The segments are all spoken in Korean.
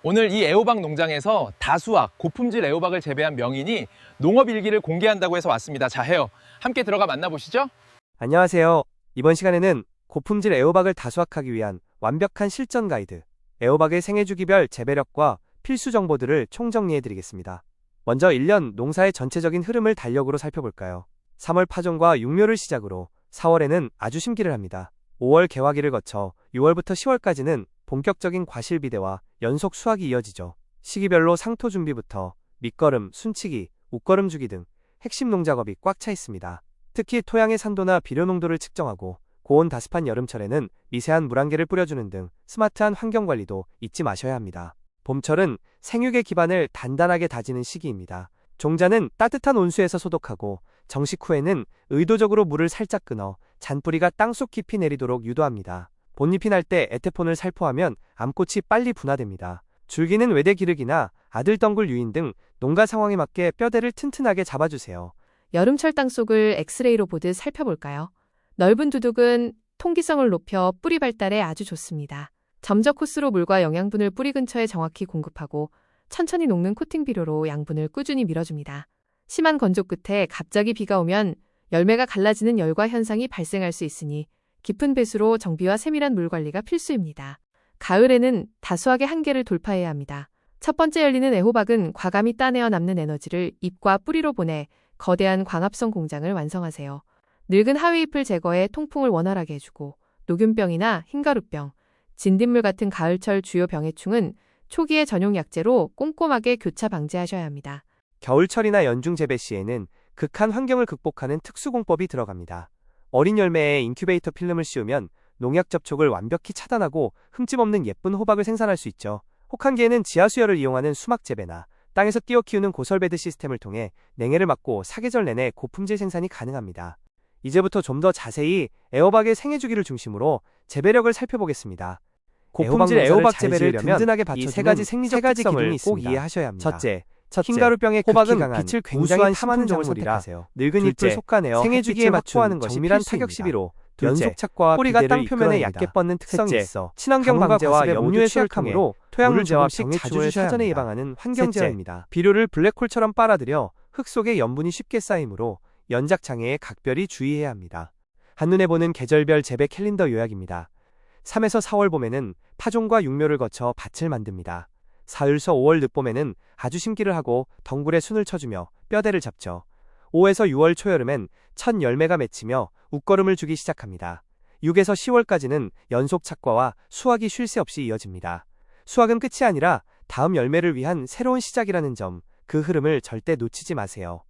오늘 이 애호박 농장에서 다수학, 고품질 애호박을 재배한 명인이 농업일기를 공개한다고 해서 왔습니다. 자, 해요. 함께 들어가 만나보시죠. 안녕하세요. 이번 시간에는 고품질 애호박을 다수확하기 위한 완벽한 실전 가이드, 애호박의 생애주기별 재배력과 필수 정보들을 총정리해드리겠습니다. 먼저 1년 농사의 전체적인 흐름을 달력으로 살펴볼까요? 3월 파종과 육묘를 시작으로 4월에는 아주 심기를 합니다. 5월 개화기를 거쳐 6월부터 10월까지는 본격적인 과실비대와 연속 수확이 이어지죠. 시기별로 상토 준비부터 밑거름, 순치기, 웃거름 주기 등 핵심 농작업이 꽉 차 있습니다. 특히 토양의 산도나 비료 농도를 측정하고 고온 다습한 여름철에는 미세한 물안개를 뿌려주는 등 스마트한 환경관리도 잊지 마셔야 합니다. 봄철은 생육의 기반을 단단하게 다지는 시기입니다. 종자는 따뜻한 온수에서 소독하고 정식 후에는 의도적으로 물을 살짝 끊어 잔뿌리가 땅속 깊이 내리도록 유도합니다. 본잎이 날 때 에테폰을 살포하면 암꽃이 빨리 분화됩니다. 줄기는 외대 기르기나 아들덩굴 유인 등 농가 상황에 맞게 뼈대를 튼튼하게 잡아주세요. 여름철 땅속을 엑스레이로 보듯 살펴볼까요? 넓은 두둑은 통기성을 높여 뿌리 발달에 아주 좋습니다. 점적 코스로 물과 영양분을 뿌리 근처에 정확히 공급하고 천천히 녹는 코팅 비료로 양분을 꾸준히 밀어줍니다. 심한 건조 끝에 갑자기 비가 오면 열매가 갈라지는 열과 현상이 발생할 수 있으니 깊은 배수로 정비와 세밀한 물 관리가 필수입니다. 가을에는 다수학의 한계를 돌파해야 합니다. 첫 번째 열리는 애호박은 과감히 따내어 남는 에너지를 잎과 뿌리로 보내 거대한 광합성 공장을 완성하세요. 늙은 하위잎을 제거해 통풍을 원활하게 해주고 녹균병이나 흰가루병, 진딧물 같은 가을철 주요 병해충은 초기의 전용 약재로 꼼꼼하게 교차 방제하셔야 합니다. 겨울철이나 연중 재배 시에는 극한 환경을 극복하는 특수공법이 들어갑니다. 어린 열매에 인큐베이터 필름을 씌우면 농약 접촉을 완벽히 차단하고 흠집 없는 예쁜 호박을 생산할 수 있죠. 혹한기에는 지하수열을 이용하는 수막 재배나 땅에서 띄어 키우는 고설베드 시스템을 통해 냉해를 막고 사계절 내내 고품질 생산이 가능합니다. 이제부터 좀 더 자세히 애호박의 생애주기를 중심으로 재배력을 살펴보겠습니다. 고품질 애호박 재배를 든든하게 받쳐주는 세 가지 생리적 특성을 꼭 이해하셔야 합니다. 첫째, 흰가루병의 호박은 빛을 굉장히 탐하는 작물이라 늙은 잎을 솎아내어 생애주기에 맞춘 정밀한 타격 시비로 연속착과 뿌리가 땅 표면에 얕게 뻗는 특성이 있어 친환경 방제와 염류의 취약함으로 토양 문제와 병해충을 사전에 예방하는 환경 제어입니다. 비료를 블랙홀처럼 빨아들여 흙 속에 염분이 쉽게 쌓이므로 연작 장애에 각별히 주의해야 합니다. 한눈에 보는 계절별 재배 캘린더 요약입니다. 3에서 4월 봄에는 파종과 육묘를 거쳐 밭을 만듭니다. 사흘서 5월 늦봄에는 아주 심기를 하고 덩굴에 순을 쳐주며 뼈대를 잡죠. 5에서 6월 초여름엔 첫 열매가 맺히며 웃거름을 주기 시작합니다. 6에서 10월까지는 연속 착과와 수확이 쉴 새 없이 이어집니다. 수확은 끝이 아니라 다음 열매를 위한 새로운 시작이라는 점, 그 흐름을 절대 놓치지 마세요.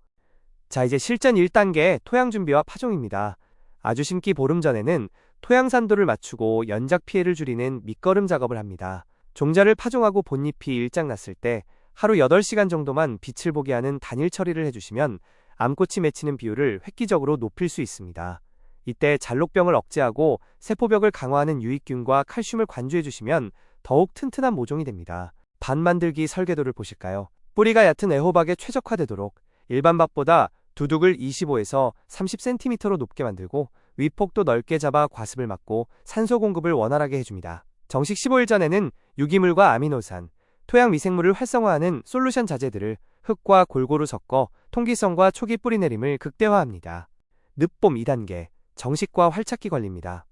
자, 이제 실전 1단계 토양 준비와 파종입니다. 아주 심기 보름 전에는 토양 산도를 맞추고 연작 피해를 줄이는 밑거름 작업을 합니다. 종자를 파종하고 본잎이 일장 났을 때 하루 8시간 정도만 빛을 보게 하는 단일 처리를 해주시면 암꽃이 맺히는 비율을 획기적으로 높일 수 있습니다. 이때 잔록병을 억제하고 세포벽을 강화하는 유익균과 칼슘을 관주해주시면 더욱 튼튼한 모종이 됩니다. 밭 만들기 설계도를 보실까요? 뿌리가 얕은 애호박에 최적화되도록 일반 밭보다 두둑을 25에서 30cm로 높게 만들고 윗폭도 넓게 잡아 과습을 막고 산소 공급을 원활하게 해줍니다. 정식 15일 전에는 유기물과 아미노산, 토양 미생물을 활성화하는 솔루션 자재들을 흙과 골고루 섞어 통기성과 초기 뿌리 내림을 극대화합니다. 늦봄 2단계, 정식과 활착기 관리입니다.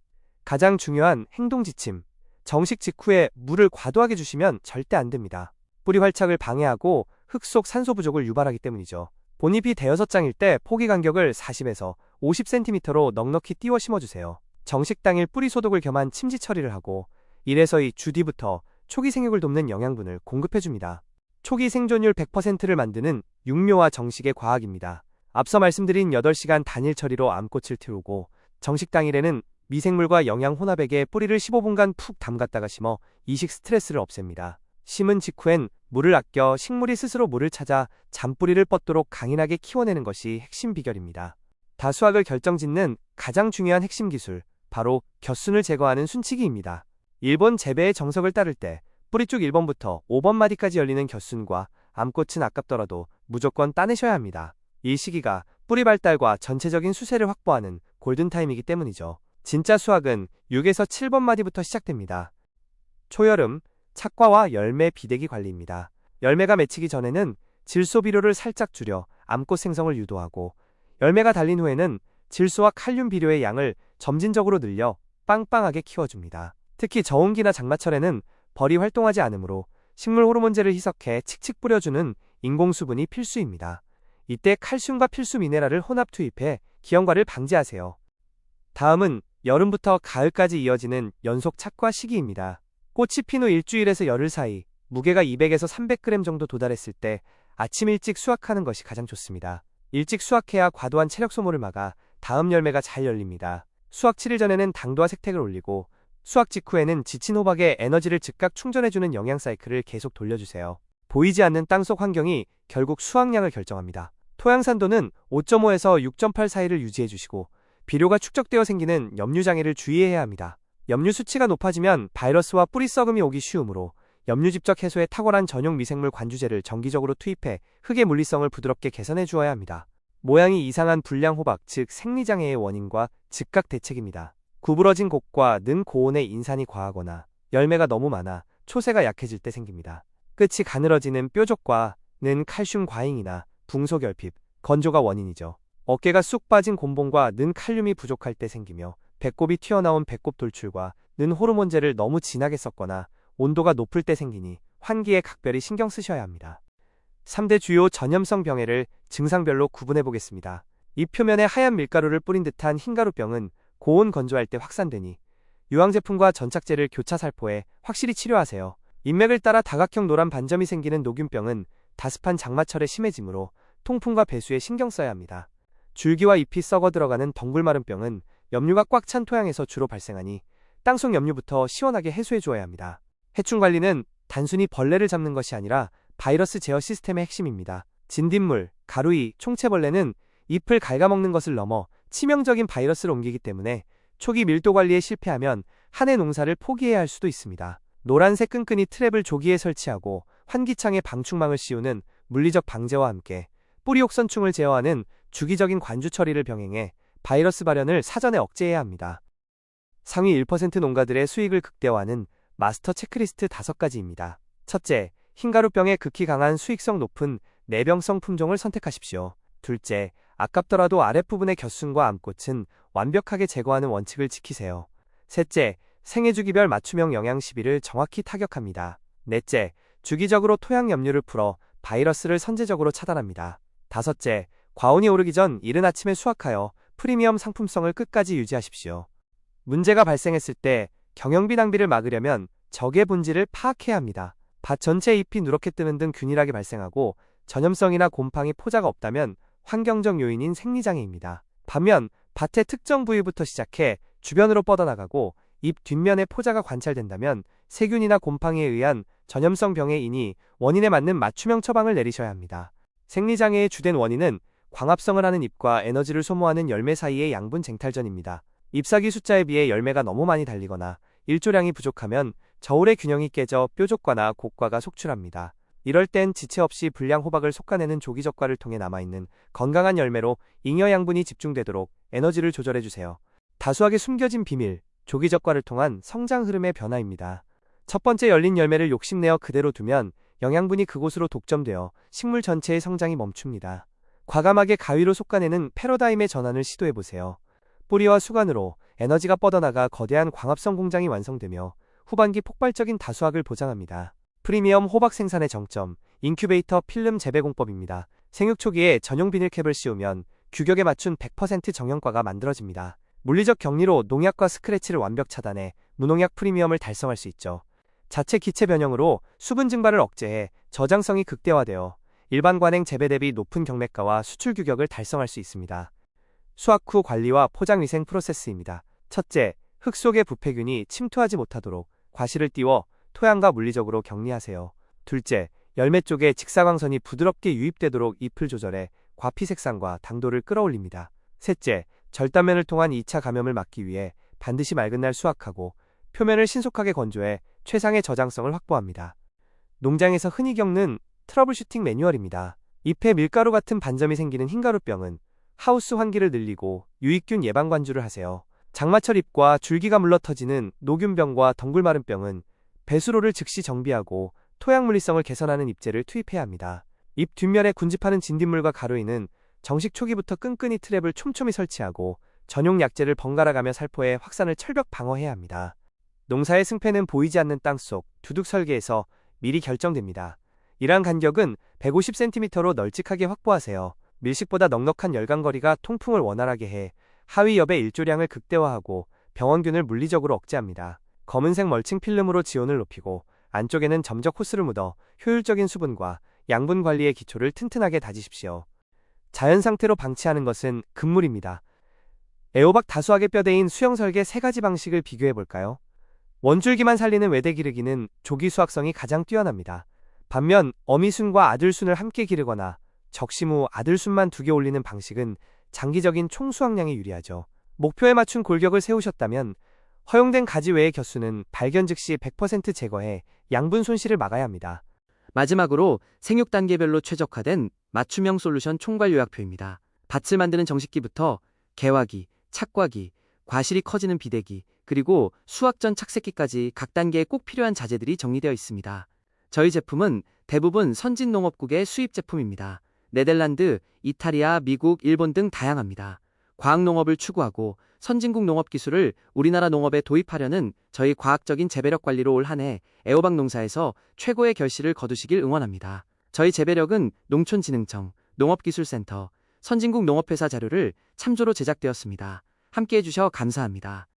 가장 중요한 행동 지침, 정식 직후에 물을 과도하게 주시면 절대 안 됩니다. 뿌리 활착을 방해하고 흙 속 산소 부족을 유발하기 때문이죠. 본잎이 대여섯 장일 때 포기 간격을 40에서 50cm로 넉넉히 띄워 심어주세요. 정식 당일 뿌리 소독을 겸한 침지 처리를 하고 1에서 2주 뒤부터 초기 생육을 돕는 영양분을 공급해줍니다. 초기 생존율 100%를 만드는 육묘와 정식의 과학입니다. 앞서 말씀드린 8시간 단일 처리로 암꽃을 틔우고 정식 당일에는 미생물과 영양 혼합액에 뿌리를 15분간 푹 담갔다가 심어 이식 스트레스를 없앱니다. 심은 직후엔 물을 아껴 식물이 스스로 물을 찾아 잔뿌리를 뻗도록 강인하게 키워내는 것이 핵심 비결입니다. 다수학을 결정짓는 가장 중요한 핵심 기술, 바로 겨순을 제거하는 순치기입니다. 1번 재배의 정석을 따를 때 뿌리 쪽 1번부터 5번 마디까지 열리는 겨순과 암꽃은 아깝더라도 무조건 따내셔야 합니다. 이 시기가 뿌리 발달과 전체적인 수세를 확보하는 골든타임이기 때문이죠. 진짜 수확은 6에서 7번 마디부터 시작됩니다. 초여름, 착과와 열매 비대기 관리입니다. 열매가 맺히기 전에는 질소 비료를 살짝 줄여 암꽃 생성을 유도하고, 열매가 달린 후에는 질소와 칼륨 비료의 양을 점진적으로 늘려 빵빵하게 키워줍니다. 특히 저온기나 장마철에는 벌이 활동하지 않으므로 식물 호르몬제를 희석해 칙칙 뿌려주는 인공수분이 필수입니다. 이때 칼슘과 필수 미네랄을 혼합 투입해 기형과를 방지하세요. 다음은 여름부터 가을까지 이어지는 연속 착과 시기입니다. 꽃이 핀 후 일주일에서 열흘 사이 무게가 200에서 300g 정도 도달했을 때 아침 일찍 수확하는 것이 가장 좋습니다. 일찍 수확해야 과도한 체력 소모를 막아 다음 열매가 잘 열립니다. 수확 7일 전에는 당도와 색택을 올리고, 수확 직후에는 지친 호박에 에너지를 즉각 충전해주는 영양 사이클을 계속 돌려주세요. 보이지 않는 땅속 환경이 결국 수확량을 결정합니다. 토양 산도는 5.5에서 6.8 사이를 유지해주시고, 비료가 축적되어 생기는 염류장애를 주의해야 합니다. 염류 수치가 높아지면 바이러스와 뿌리 썩음이 오기 쉬우므로 염류 집적 해소에 탁월한 전용 미생물 관주제를 정기적으로 투입해 흙의 물리성을 부드럽게 개선해 주어야 합니다. 모양이 이상한 불량 호박, 즉 생리장애의 원인과 즉각 대책입니다. 구부러진 곡과 는 고온의 인산이 과하거나 열매가 너무 많아 초세가 약해질 때 생깁니다. 끝이 가늘어지는 뾰족과 는 칼슘 과잉이나 붕소결핍, 건조가 원인이죠. 어깨가 쑥 빠진 곤봉과 는 칼륨이 부족할 때 생기며, 배꼽이 튀어나온 배꼽 돌출과 는 호르몬제를 너무 진하게 썼거나 온도가 높을 때 생기니 환기에 각별히 신경 쓰셔야 합니다. 3대 주요 전염성 병해를 증상별로 구분해 보겠습니다. 잎 표면에 하얀 밀가루를 뿌린 듯한 흰가루병은 고온 건조할 때 확산되니 유황제품과 전착제를 교차 살포해 확실히 치료하세요. 잎맥을 따라 다각형 노란 반점이 생기는 녹균병은 다습한 장마철에 심해지므로 통풍과 배수에 신경 써야 합니다. 줄기와 잎이 썩어 들어가는 덩굴마른 병은 염류가 꽉 찬 토양에서 주로 발생하니 땅속 염류부터 시원하게 해소해 주어야 합니다. 해충 관리는 단순히 벌레를 잡는 것이 아니라 바이러스 제어 시스템의 핵심입니다. 진딧물, 가루이, 총채벌레는 잎을 갉아먹는 것을 넘어 치명적인 바이러스를 옮기기 때문에 초기 밀도 관리에 실패하면 한 해 농사를 포기해야 할 수도 있습니다. 노란색 끈끈이 트랩을 조기에 설치하고 환기창에 방충망을 씌우는 물리적 방제와 함께 뿌리 옥선충을 제어하는 주기적인 관주 처리를 병행해 바이러스 발현을 사전에 억제해야 합니다. 상위 1% 농가들의 수익을 극대화하는 마스터 체크리스트 5가지입니다. 첫째, 흰가루병에 극히 강한 수익성 높은 내병성 품종을 선택하십시오. 둘째, 아깝더라도 아랫부분의 겹순과 암꽃은 완벽하게 제거하는 원칙을 지키세요. 셋째, 생애주기별 맞춤형 영양 시비를 정확히 타격합니다. 넷째, 주기적으로 토양 염류를 풀어 바이러스를 선제적으로 차단합니다. 다섯째, 과온이 오르기 전 이른 아침에 수확하여 프리미엄 상품성을 끝까지 유지하십시오. 문제가 발생했을 때 경영비 낭비를 막으려면 적의 본질을 파악해야 합니다. 밭 전체 잎이 누렇게 뜨는 등 균일하게 발생하고 전염성이나 곰팡이 포자가 없다면 환경적 요인인 생리장애입니다. 반면 밭의 특정 부위부터 시작해 주변으로 뻗어나가고 잎 뒷면에 포자가 관찰된다면 세균이나 곰팡이에 의한 전염성 병해이니 원인에 맞는 맞춤형 처방을 내리셔야 합니다. 생리장애의 주된 원인은 광합성을 하는 잎과 에너지를 소모하는 열매 사이의 양분 쟁탈전입니다. 잎사귀 숫자에 비해 열매가 너무 많이 달리거나 일조량이 부족하면 저울의 균형이 깨져 뾰족과나 곡과가 속출합니다. 이럴 땐 지체 없이 불량 호박을 솎아내는 조기적과를 통해 남아있는 건강한 열매로 잉여 양분이 집중되도록 에너지를 조절해주세요. 다수하게 숨겨진 비밀, 조기적과를 통한 성장 흐름의 변화입니다. 첫 번째 열린 열매를 욕심내어 그대로 두면 영양분이 그곳으로 독점되어 식물 전체의 성장이 멈춥니다. 과감하게 가위로 솎아내는 패러다임의 전환을 시도해보세요. 뿌리와 수관으로 에너지가 뻗어나가 거대한 광합성 공장이 완성되며 후반기 폭발적인 다수확을 보장합니다. 프리미엄 호박 생산의 정점, 인큐베이터 필름 재배 공법입니다. 생육 초기에 전용 비닐캡을 씌우면 규격에 맞춘 100% 정형과가 만들어집니다. 물리적 격리로 농약과 스크래치를 완벽 차단해 무농약 프리미엄을 달성할 수 있죠. 자체 기체 변형으로 수분 증발을 억제해 저장성이 극대화되어 일반 관행 재배 대비 높은 경매가와 수출 규격을 달성할 수 있습니다. 수확 후 관리와 포장 위생 프로세스입니다. 첫째, 흙 속의 부패균이 침투하지 못하도록 과실을 띄워 토양과 물리적으로 격리하세요. 둘째, 열매 쪽에 직사광선이 부드럽게 유입되도록 잎을 조절해 과피 색상과 당도를 끌어올립니다. 셋째, 절단면을 통한 2차 감염을 막기 위해 반드시 맑은 날 수확하고 표면을 신속하게 건조해 최상의 저장성을 확보합니다. 농장에서 흔히 겪는 트러블슈팅 매뉴얼입니다. 잎에 밀가루 같은 반점이 생기는 흰가루병은 하우스 환기를 늘리고 유익균 예방 관주를 하세요. 장마철 잎과 줄기가 물러터지는 노균병과 덩굴마른병은 배수로를 즉시 정비하고 토양 물리성을 개선하는 잎재를 투입해야 합니다. 잎 뒷면에 군집하는 진딧물과 가로이는 정식 초기부터 끈끈이 트랩을 촘촘히 설치하고 전용 약재를 번갈아 가며 살포해 확산을 철벽 방어해야 합니다. 농사의 승패는 보이지 않는 땅속 두둑 설계에서 미리 결정됩니다. 이러한 간격은 150cm로 널찍하게 확보하세요. 밀식보다 넉넉한 열간거리가 통풍을 원활하게 해 하위 엽의 일조량을 극대화하고 병원균을 물리적으로 억제합니다. 검은색 멀칭 필름으로 지온을 높이고 안쪽에는 점적 호스를 묻어 효율적인 수분과 양분 관리의 기초를 튼튼하게 다지십시오. 자연 상태로 방치하는 것은 금물입니다. 애호박 다수학의 뼈대인 수형 설계 3가지 방식을 비교해 볼까요? 원줄기만 살리는 외대 기르기는 조기 수확성이 가장 뛰어납니다. 반면 어미순과 아들순을 함께 기르거나 적심 후 아들순만 2개 올리는 방식은 장기적인 총수확량에 유리하죠. 목표에 맞춘 골격을 세우셨다면 허용된 가지 외의 곁수는 발견 즉시 100% 제거해 양분 손실을 막아야 합니다. 마지막으로 생육 단계별로 최적화된 맞춤형 솔루션 총괄 요약표입니다. 밭을 만드는 정식기부터 개화기, 착과기, 과실이 커지는 비대기, 그리고 수확 전 착색기까지 각 단계에 꼭 필요한 자재들이 정리되어 있습니다. 저희 제품은 대부분 선진 농업국의 수입 제품입니다. 네덜란드, 이탈리아, 미국, 일본 등 다양합니다. 과학농업을 추구하고 선진국 농업 기술을 우리나라 농업에 도입하려는 저희 과학적인 재배력 관리로 올 한 해 애호박 농사에서 최고의 결실을 거두시길 응원합니다. 저희 재배력은 농촌진흥청, 농업기술센터, 선진국 농업회사 자료를 참조로 제작되었습니다. 함께해 주셔 감사합니다.